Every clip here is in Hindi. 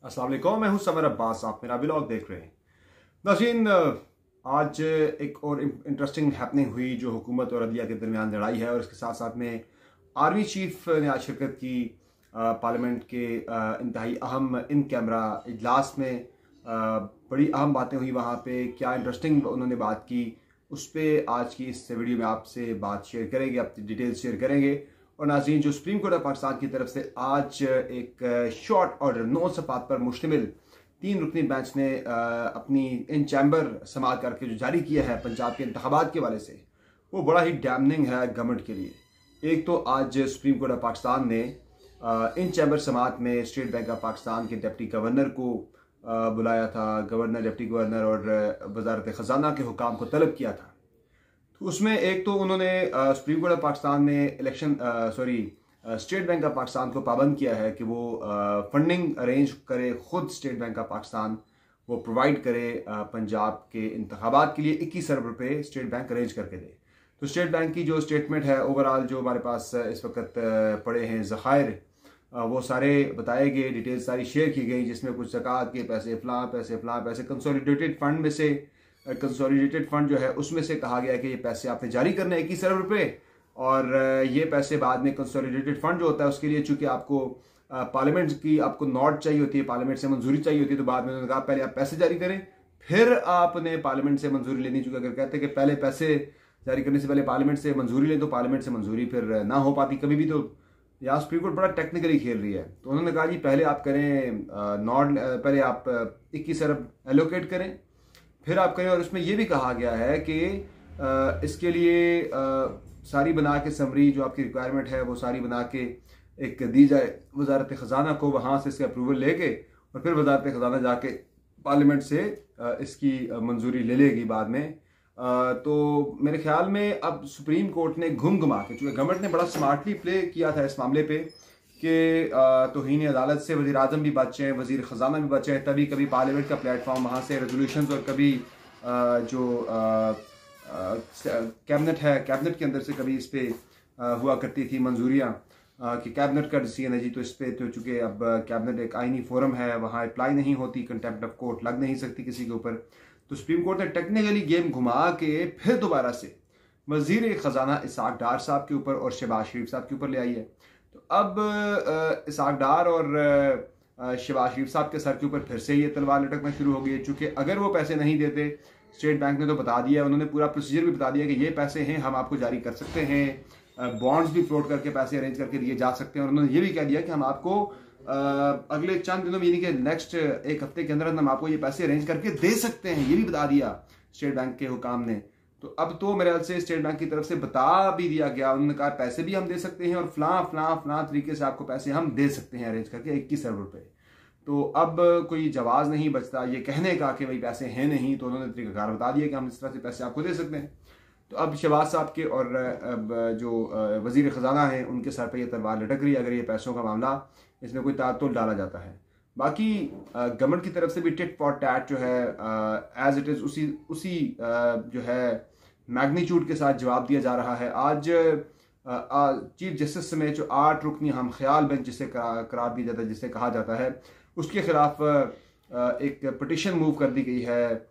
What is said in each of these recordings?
अस्सलाम वालेकुम, मैं हूं समर अब्बास। आप मेरा व्लॉग देख रहे हैं। नाज़रीन, आज एक और इंटरेस्टिंग हैपनिंग हुई जो हुकूमत और अदलिया के दरमियान लड़ाई है, और इसके साथ साथ में आर्मी चीफ ने आज शिरकत की पार्लियामेंट के इंतहाई अहम इन कैमरा इजलास में। बड़ी अहम बातें हुई वहाँ पे। क्या इंटरेस्टिंग उन्होंने बात की, उस पर आज की इस वीडियो में आपसे बात शेयर करेंगे, आप डिटेल्स शेयर करेंगे। और नाज़रीन, जो सुप्रीम कोर्ट ऑफ पाकिस्तान की तरफ से आज एक शॉर्ट ऑर्डर 9 सफ़ात पर मुश्तमिल 3 रुकनी बेंच ने अपनी इन चैम्बर समाअत करके जो जारी किया है पंजाब के इंतखाबात के हवाले से, वो बड़ा ही डैमनिंग है गवर्नमेंट के लिए। एक तो आज सुप्रीम कोर्ट ऑफ पाकिस्तान ने इन चैम्बर समाअत में स्टेट बैंक ऑफ पाकिस्तान के डिप्टी गवर्नर को बुलाया था। गवर्नर, डिप्टी गवर्नर और वजारत ख़जाना के हुकाम को तलब किया था। तो उसमें एक तो उन्होंने सुप्रीम कोर्ट ऑफ पाकिस्तान ने स्टेट बैंक ऑफ पाकिस्तान को पाबंद किया है कि वो फंडिंग अरेंज करे, खुद स्टेट बैंक ऑफ पाकिस्तान वो प्रोवाइड करे पंजाब के इंतखाबात के लिए 21 अरब रुपये स्टेट बैंक अरेंज करके दे। तो स्टेट बैंक की जो स्टेटमेंट है, ओवरऑल जो हमारे पास इस वक्त पड़े हैं ज़खायर, वो सारे बताए गए, डिटेल्स सारी शेयर की गई, जिसमें कुछ ज़कात के पैसे, फलां पैसे कंसोलिडेटेड फंड में से, कंसोलिडेटेड फंड जो है उसमें से कहा गया कि ये पैसे आपने जारी करने 21 अरब रुपये, और ये पैसे बाद में कंसोलिडेटेड फंड जो होता है उसके लिए चूंकि आपको पार्लियामेंट की आपको नॉट चाहिए होती है, पार्लियामेंट से मंजूरी चाहिए होती है, तो बाद में उन्होंने कहा पहले आप पैसे जारी करें फिर आपने पार्लियामेंट से मंजूरी लेनी। चूंकि अगर कहते हैं कि पहले पैसे जारी करने से पहले पार्लियामेंट से मंजूरी लें, तो पार्लियामेंट से मंजूरी फिर ना हो पाती कभी भी। तो यहाँ सुप्रीम कोर्ट बड़ा टेक्निकली खेल रही है। तो उन्होंने कहा जी पहले आप करें पहले आप 21 अरब एलोकेट करें, फिर आप करें। और उसमें यह भी कहा गया है कि इसके लिए सारी बना के समरी जो आपकी रिक्वायरमेंट है वो सारी बना के एक दी जाए वजारत ख़जाना को, वहाँ से इसके अप्रूवल लेके और फिर वजारत ख़जाना जाके पार्लियामेंट से इसकी मंजूरी ले लेगी बाद में। तो मेरे ख्याल में अब सुप्रीम कोर्ट ने घुमा के, चूँकि गवर्नमेंट ने बड़ा स्मार्टली प्ले किया था इस मामले पे कि तौहीन अदालत से वज़ीर आज़म भी बचे, वज़ीर ख़जाना भी बचे, तभी कभी पार्लियामेंट का प्लेटफॉर्म वहाँ से रेजोल्यूशंस, और कभी जो कैबिनेट है, कैबिनेट के अंदर से कभी इस पर हुआ करती थी मंजूरियाँ कि कैबिनेट का डिसीजन है जी, तो इस पर तो चूँकि अब कैबिनेट एक आइनी फोरम है, वहाँ अप्लाई नहीं होती, कंटेम्प्ट ऑफ कोर्ट लग नहीं सकती किसी के ऊपर। तो सुप्रीम कोर्ट ने टेक्निकली गेम घुमा के फिर दोबारा से वज़ीर ख़जाना इसहाक डार साहब के ऊपर और शहबाज शरीफ साहब के ऊपर ले आई है। तो अब इसहाक डार और शहबाज शरीफ साहब के सर के ऊपर फिर से ये तलवार लटकना शुरू हो गई है। चूँकि अगर वो पैसे नहीं देते, स्टेट बैंक ने तो बता दिया, उन्होंने पूरा प्रोसीजर भी बता दिया कि ये पैसे हैं, हम आपको जारी कर सकते हैं, बॉन्ड्स भी फ्लोट करके पैसे अरेंज करके दिए जा सकते हैं। और उन्होंने ये भी कह दिया कि हम आपको अगले चंद दिनों में, यानी कि नेक्स्ट एक हफ्ते के अंदर हम आपको ये पैसे अरेंज करके दे सकते हैं, ये भी बता दिया स्टेट बैंक के हुकाम ने। तो अब तो मेरे ख्याल से स्टेट बैंक की तरफ से बता भी दिया गया, उन्होंने कहा पैसे भी हम दे सकते हैं और फलां तरीके से आपको पैसे हम दे सकते हैं अरेंज करके 21 अरब रुपये। तो अब कोई जवाब नहीं बचता ये कहने का कि भाई पैसे हैं नहीं, तो उन्होंने तरीकाकार बता दिया कि हम इस तरह से पैसे आपको दे सकते हैं। तो अब शहबाज साहब के और जो वज़ीर ख़जाना है उनके सर पर यह तलवार लटक रही है अगर ये पैसों का मामला इसमें कोई तातुल डाला जाता है। बाकी गवर्नमेंट की तरफ से भी टिट फॉर टैट जो है एज इट इज़ उसी जो है मैग्नीट्यूड के साथ जवाब दिया जा रहा है। आज चीफ जस्टिस में जो 8 रुकनी हम ख्याल बेंच जिसे करार दिया जाता है, जिसे कहा जाता है, उसके खिलाफ एक पिटिशन मूव कर दी गई है,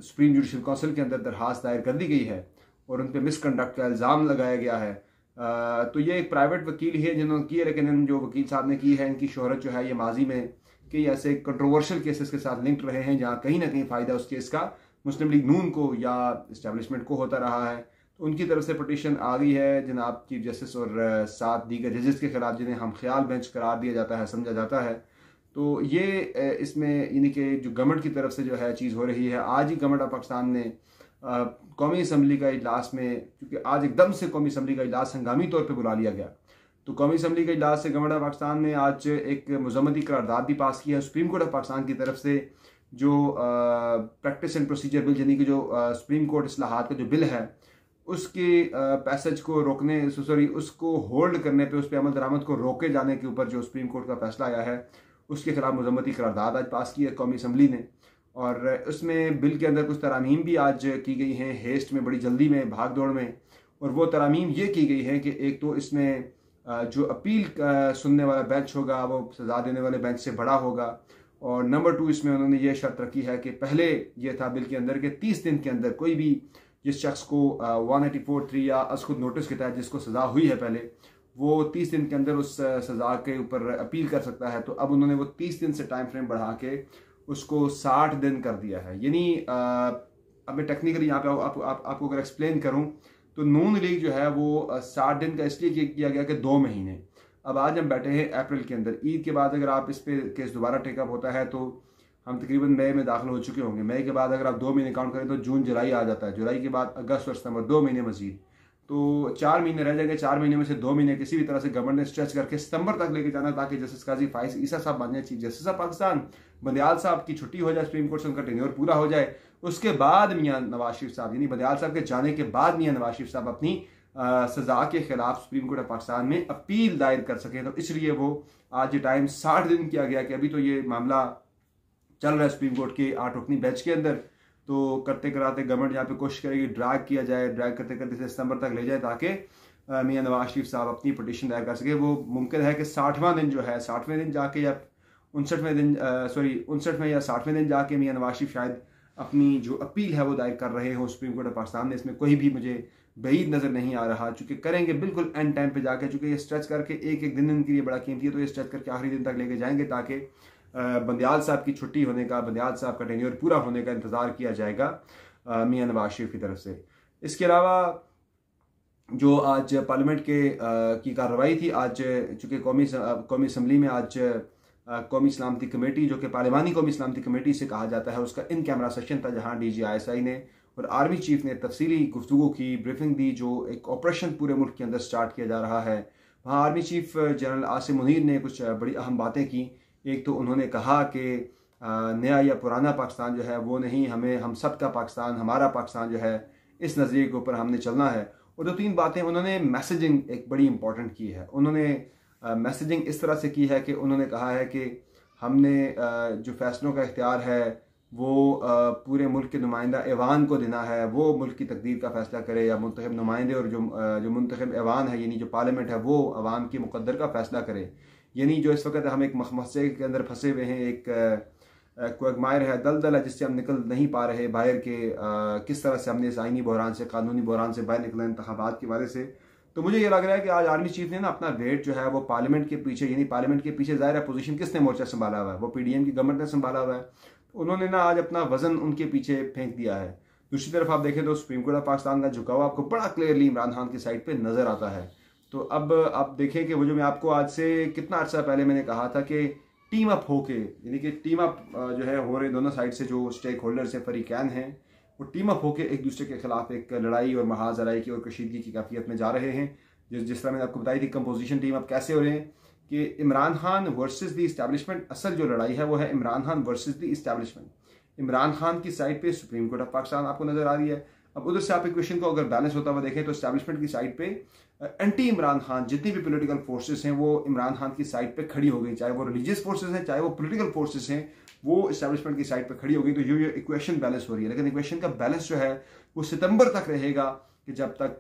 सुप्रीम जुडिशल काउंसिल के अंदर दरखास्त दायर कर दी गई है और उन पर मिसकंडक्ट का इल्ज़ाम लगाया गया है। तो ये एक प्राइवेट वकील ही है जिन्होंने की है, लेकिन इन जो वकील साहब ने की है, इनकी शोहरत जो है ये माजी में कई ऐसे कंट्रोवर्शियल केसेस के साथ लिंक्ड रहे हैं जहाँ कहीं ना कहीं फ़ायदा उस केस का मुस्लिम लीग नून को या इस्टेब्लिशमेंट को होता रहा है। तो उनकी तरफ से पिटीशन आ गई है जनाब चीफ जस्टिस और 7 दीगर जजेस के खिलाफ, जिन्हें हम ख्याल बेंच करार दिया जाता है, समझा जाता है। तो ये इसमें यानी कि जो गवर्नमेंट की तरफ से जो है चीज़ हो रही है। आज ही गवर्नमेंट ऑफ पाकिस्तान ने कौमी असम्बली का इजलास में, क्योंकि आज एकदम से कौमी असम्बली का इजलास हंगामी तौर पर बुला लिया गया, तो कौमी असम्बली के इजलास से गवर्नमेंट ऑफ पाकिस्तान ने आज एक मज़म्मती करारदाद भी पास किया है सुप्रीम कोर्ट ऑफ पाकिस्तान की तरफ से। जो प्रैक्टिस एंड प्रोसीजर बिल, यानी कि जो सुप्रीम कोर्ट इस्लाहात का जो बिल है उसके पैसेज को रोकने, उसको होल्ड करने पे, उस पर अमल दरामद को रोके जाने के ऊपर जो सुप्रीम कोर्ट का फैसला आया है उसके खिलाफ मज़म्मती करारदाद आज पास की है कौमी असम्बली ने। और उसमें बिल के अंदर कुछ तरामीम भी आज की गई हैं, हेस्ट में, बड़ी जल्दी में, भाग दौड़ में। और वो तरामीम ये की गई है कि एक तो इसमें जो अपील सुनने वाला बेंच होगा वो सज़ा देने वाले बेंच से बड़ा होगा। और नंबर 2, इसमें उन्होंने ये शर्त रखी है कि पहले ये था बिल के अंदर कि 30 दिन के अंदर कोई भी जिस शख्स को 184(3) या खुद नोटिस के तहत जिसको सज़ा हुई है पहले, वो 30 दिन के अंदर उस सज़ा के ऊपर अपील कर सकता है। तो अब उन्होंने वो 30 दिन से टाइम फ्रेम बढ़ा के उसको 60 दिन कर दिया है। यानी अब मैं टेक्निकली यहाँ पे आपको अगर एक्सप्लेन करूँ तो नून लीग जो है वो 60 दिन का इसलिए किया गया कि 2 महीने। अब आज हम बैठे हैं अप्रैल के अंदर, ईद के बाद अगर आप इस पे केस दोबारा टेकअप होता है तो हम तकरीबन मई में दाखिल हो चुके होंगे। मई के बाद अगर आप 2 महीने काउंट करें तो जून जुलाई आ जाता है, जुलाई के बाद अगस्त और सितंबर, 2 महीने मजीद, तो 4 महीने रह जाएंगे। 4 महीने में से 2 महीने किसी भी तरह से गवर्नमेंट ने स्ट्रेच करके सितंबर तक लेके जाना ताकि जस्टिस काजी फाइज ईसा साहब बन जाए chief justice of Pakistan, Bandial साहब की छुट्टी हो जाए, सुप्रीम कोर्ट से उनका टेन्योर पूरा हो जाए, उसके बाद मियां नवाज शरीफ साहब, यानी बंदियाल साहब के जाने के बाद मियां नवाज शरीफ साहब अपनी सजा के खिलाफ सुप्रीम कोर्ट ऑफ पाकिस्तान में अपील दायर कर सके। तो इसलिए वो आज ये टाइम 60 दिन किया गया कि अभी तो ये मामला चल रहा है सुप्रीम कोर्ट के 8 रुकनी बेंच के अंदर। तो करते कराते गवर्नमेंट यहाँ पे कोशिश करेगी ड्रैग किया जाए, ड्रैग करते करते सितंबर तक ले जाए ताकि मियां नवाज शरीफ साहब अपनी पटिशन दायर कर सके। वो मुमकिन है कि 60वां दिन जो है, 60वें दिन जाके या 59वें दिन 59वें या 60वें दिन जाके मियां नवाज शरीफ शायद अपनी जो अपील है वो दायर कर रहे हो सुप्रीम कोर्ट ऑफ पाकिस्तान में। इसमें कोई भी मुझे बईद नज़र नहीं आ रहा, चूंकि करेंगे बिल्कुल एंड टाइम पे जाके, चूंकि ये स्ट्रेच करके एक एक दिन इनके लिए बड़ा कीमती है, तो ये स्ट्रेच करके आखिरी दिन तक लेके जाएंगे ताकि बंदियाल साहब की छुट्टी होने का, बंदियाल साहब का टेन्योर पूरा होने का इंतजार किया जाएगा मियां नवाज शरीफ की तरफ से। इसके अलावा जो आज पार्लियामेंट की कार्रवाई थी, आज चूंकि कौमी असम्बली में आज कौमी सलामती कमेटी, जो कि पार्लिमानी कौमी सलामती कमेटी से कहा जाता है, उसका इन कैमरा सेशन था जहां DGISI ने और आर्मी चीफ ने तफसीली गुफ्तगू की, ब्रीफिंग दी, जो एक ऑपरेशन पूरे मुल्क के अंदर स्टार्ट किया जा रहा है। वहाँ army chief general Asim Munir ने कुछ बड़ी अहम बातें की। एक तो उन्होंने कहा कि नया या पुराना पाकिस्तान जो है वो नहीं, हमें हम सब का पाकिस्तान, हमारा पाकिस्तान जो है, इस नज़रिए के ऊपर हमने चलना है। और 2-3 बातें उन्होंने मैसेजिंग एक बड़ी इंपॉर्टेंट की है। उन्होंने मैसेजिंग इस तरह से की है कि उन्होंने कहा है कि हमने जो फैसलों का इख्तियार है वो पूरे मुल्क के नुमाइंदा ऐवान को देना है, वो मुल्क की तकदीर का फैसला करे, या मुंतखब नुमाइंदे और जो मुंतखब ऐवान है यानी जो पार्लियामेंट है वो अवाम की मुकद्दर का फैसला करे। यानी जो इस वक्त हम एक मसले के अंदर फंसे हुए हैं, एक क्वगमायर है, दलदल है जिससे हम निकल नहीं पा रहे बाहर के, किस तरह से हमने इस आइनी बहरान से, कानूनी बहरान से बाहर निकले इंतखाबात की वजह से। तो मुझे ये लग रहा है कि आज आर्मी चीफ ने ना अपना वेट जो है वो पार्लियामेंट के पीछे, यानी पार्लियामेंट के पीछे ज़ाहिर है पोजीशन किसने मोर्चा संभाला हुआ है, वो PDM की गवर्नमेंट ने संभाला हुआ है, तो उन्होंने ना आज अपना वजन उनके पीछे फेंक दिया है। दूसरी तरफ आप देखें तो सुप्रीम कोर्ट ऑफ पाकिस्तान का झुकाव आपको बड़ा क्लियरली इमरान खान की साइड पर नजर आता है। तो अब आप देखें कि वो जो मैं आपको आज से कितना अर्सा पहले मैंने कहा था कि टीम अप होके, यानी कि टीम अप जो है हो रहे दोनों साइड से जो स्टेक होल्डर्स हैं, फरीकैन हैं, वो टीम अप होके एक दूसरे के खिलाफ एक लड़ाई और महाजराई की और कशीदगी की कैफियत में जा रहे हैं। जिस तरह मैंने आपको बताई थी कंपोजिशन टीम अप कैसे हो रहे हैं कि Imran Khan versus the establishment, असल जो लड़ाई है वो है Imran Khan versus the establishment. Imran Khan की साइड पे सुप्रीम कोर्ट ऑफ पाकिस्तान आपको नजर आ रही है। अब उधर से आप इक्वेशन को अगर बैलेंस होता हुआ देखें तो इस्टेब्लिशमेंट की साइड पे एंटी इमरान खान जितनी भी पॉलिटिकल फोर्सेस हैं वो इमरान खान की साइड पे खड़ी हो गई, चाहे वो रिलीजियस फोर्सेस हैं, चाहे वो पॉलिटिकल फोर्सेस हैं, वो इस्टेब्लिशमेंट की साइड पे खड़ी हो गई। तो ये इक्वेशन बैलेंस हो रही है, लेकिन इक्वेशन का बैलेंस जो है वो सितंबर तक रहेगा कि जब तक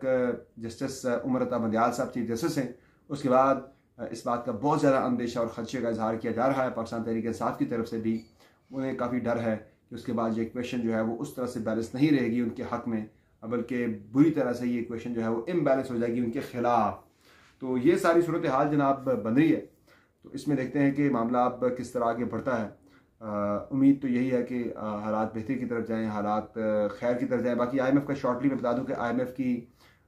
जस्टिस उमर अता बंदियाल साहब चीफ जस्टिस हैं। उसके बाद इस बात का बहुत ज़्यादा अंदेशा और खदशे का इजहार किया जा रहा है पाकिस्तान तहरीक इंसाफ की तरफ से भी, उन्हें काफ़ी डर है कि उसके बाद ये इक्वेशन जो है वो उस तरह से बैलेंस नहीं रहेगी उनके हक में, बल्कि बुरी तरह से ये इक्वेशन जो है वो इम्बैलेंस हो जाएगी उनके खिलाफ। तो ये सारी सूरत हाल जनाब बन रही है। तो इसमें देखते हैं कि मामला अब किस तरह आगे बढ़ता है। उम्मीद तो यही है कि हालात बेहतरी की तरफ जाएं, हालात खैर की तरफ जाएं। बाकी IMF का शॉर्टली मैं बता दूं कि IMF की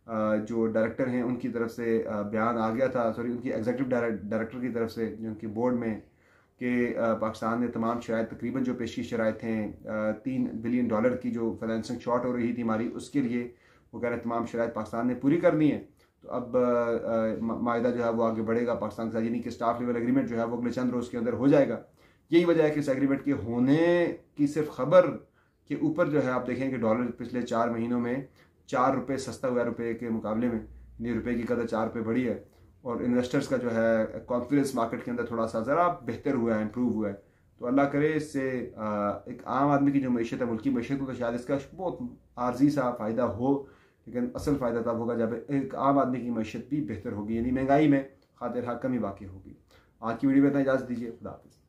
जो डायरेक्टर हैं उनकी तरफ से बयान आ गया था, सॉरी उनकी एग्जीक्यूटिव डायरेक्टर की तरफ से जो उनकी बोर्ड में, कि पाकिस्तान ने तमाम शराइत, तकरीबन जो पेशी शराइत हैं, $3 बिलियन की जो फाइनेंसिंग शॉर्ट हो रही थी हमारी, उसके लिए वो कह रहे तमाम शराइत पाकिस्तान ने पूरी करनी है। तो अब मायदा जो है वो आगे बढ़ेगा पाकिस्तान के साथ, यानी कि स्टाफ लेवल एग्रीमेंट जो है वो अगले चंद रोज़ के अंदर हो जाएगा। यही वजह है कि इस एग्रीमेंट के होने की सिर्फ खबर के ऊपर जो है आप देखें कि डॉलर पिछले 4 महीनों में 4 रुपये सस्ता हुआ रुपये के मुकाबले में, यानी रुपये की कदर 4 रुपये बढ़ी है, और इन्वेस्टर्स का जो है कॉन्फिडेंस मार्केट के अंदर थोड़ा सा ज़रा बेहतर हुआ है, इम्प्रूव हुआ है। तो अल्लाह करे इससे एक आम आदमी की जो मैशत है, मुल्की मैशत को, तो शायद इसका बहुत आर्जी सा फ़ायदा हो, लेकिन असल फ़ायदा तब होगा जब एक आम आदमी की मैशत भी बेहतर होगी, यानी महंगाई में खातिर हक कमी वाक़ई होगी। आज की वीडियो में इतना इजाज़त दीजिए। खुदा हाफ़िज़।